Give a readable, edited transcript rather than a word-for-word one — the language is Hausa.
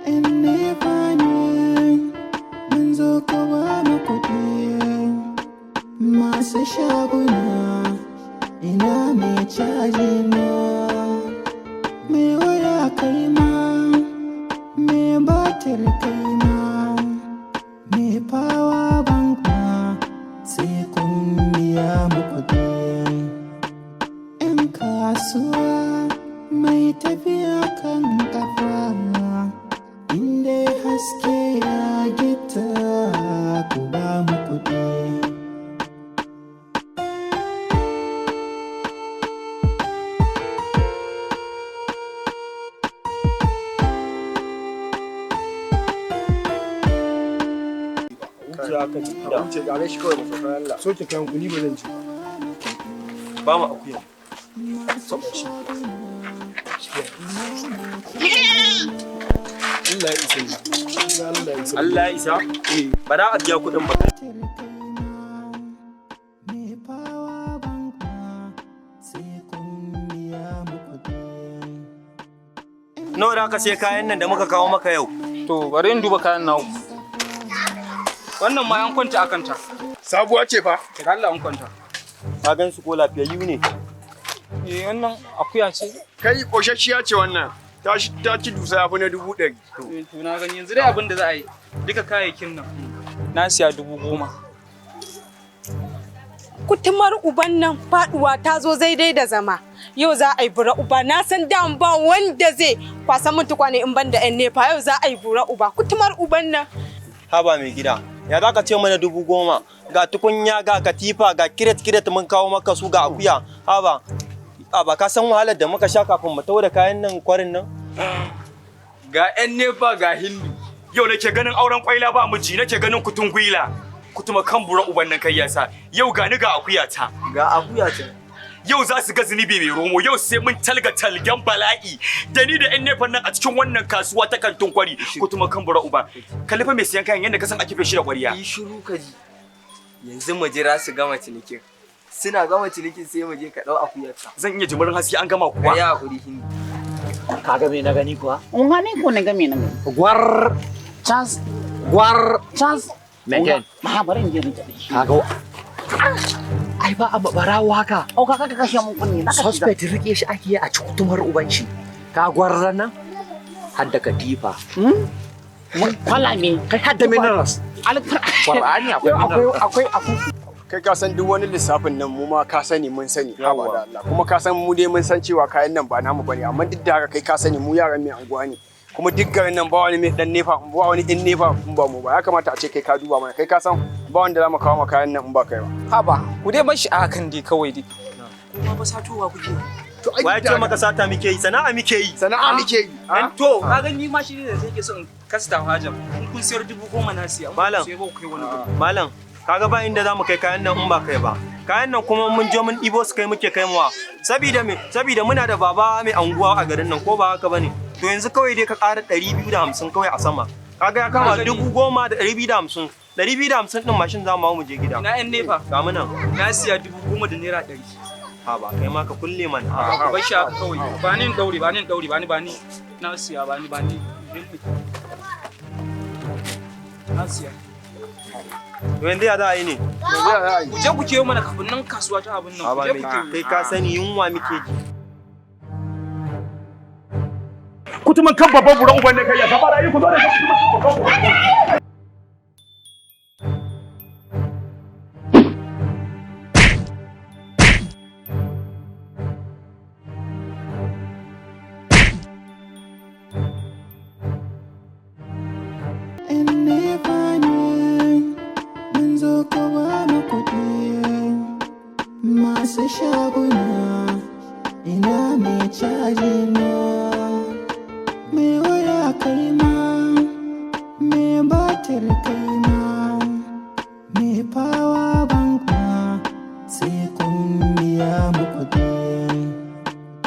'yan nepa ne mun zo ka ba mu kuɗi masu shaguna ina mai caji na mai waya kai ma mai batir kai ma mai fawa bank ma sai kun biya mu kuɗi 'yan kasuwa mai tafiya kan kafa inda haske ya gita ku ba mu kuɗi. Soke kayan kuni ba zan ci ba mu akuya. Allah ya isa. Ba da a biya kuɗin ba. Nawa da aka sai kayan nan da muka kawo maka yau? To bari in duba kayan naku. Wannan ma an kwanta akan ta. sabuwa ce fa Daga Allah an kwanta. Ka gan su ko lafiyayyu ne? Wannan akuya ce. kai koshashiya ce wannan ta ci dusa ya fi na 100. To na gani yanzu dai abin da za a yi. Duka kayayyakin nan na siya 10,000. Kutumar uban nan faduwa ta zo dai da zama. Yau za a yi bura uba na san da ba wanda zai kwasa min tukwane in ban da yan nefa yau za a yi bura uba kutumar uban nan. Haba mai gida, ya za ka ce mana 10,000 ga tukunya ga katifa ga kiret mun kawo maka su ga akuya. Haba ka san wahalar da muka sha kafin mu tawo da kayan nan kwarin nan? Ga 'yan nefa ga hindu. Yau nake ganin auren kwaila ba miji nake ganin kutun gwila. Kutuma kan bura uban nan kai yasa. Yau ga ni ga akuya ta. Ga akuya ta. Yau za su ga zunubi mai romo. Yau sai mun talga talgen bala'i. Da ni da 'yan nefan nan a cikin wannan kasuwa ta kantin kwari. Kutuma kan bura uba. Kalifa mai siyan kayan yadda ka san a kife shi da kwariya. Yi shiru ka ji. Yanzu mu jira su gama cinikin. Suna gama cinikin sai mu je ka dau akuyarka. Zan iya jimirin haske an gama kuwa. Ya hakuri hindi. Kaga me na gani kuwa? Ungani ko na ga me na gani? Gwar chance Megan. Ma bari in je ni tafi. Kaga ai ba abu barawo haka. Au ka kashe mun kunni. Suspect rike shi ake a cikin uban shi. Ka gwarran nan? Hadda katifa. Kwala me? Kai hadda minerals. Qur'ani akwai kai ka san duk wani lissafin nan mu ma ka sani mun sani haba da Allah kuma ka san mu dai mun san cewa kayan nan ba namu bane amma duk da haka kai ka sani mu yaran mai anguwa ne kuma duk garin nan ba wani mai dan nefa ba wani din nefa in ba mu ba ya kamata a ce kai ka duba mana kai ka san ba wanda za mu kawo maka kayan nan in ba kai ba Haba, ku dai bar shi a hakan dai kawai dai. Kuma ba satowa kuke. Wa ya ce maka sata muke yi? Sana'a muke yi. sana'a muke yi To, ka ga ni ma shi ne da sai ke son kasta hajar. In kun siyar 10,000 na siya. Malam. Sai ba ku kai wani gudu. Malam, kaga ba inda za mu kai kayan nan in ba kai ba. Kayan nan kuma mun je mun ɗibo su kai muke kai muwa. Sabida me? Sabida muna da baba mai anguwa a garin nan ko ba haka bane. To yanzu kawai dai ka ƙara 250 kawai a sama. Kaga ya kama 10,000 da 250. 250 din mashin za mu hawo mu je gida. Ina yan nefa. Ga mu nan. Na siya 10,000 da naira 100. Ha ba kai ma ka kulle mana. Bai sha kawai. Ba ni daure, ba ni daure, ba ni. Na siya ba ni. Na siya. To yanzu ya za a yi ne? Ku je ku kiyo mana kafin nan kasuwa ta abin nan. Ha ba Ku je mai ku kai ka sani yunwa muke ji. Kutuman kan babban bura uban nan kai yasa. Ba da yi ku zo da kutuman kan babban bura. masu shaguna ina mai caji na mai waya kai ma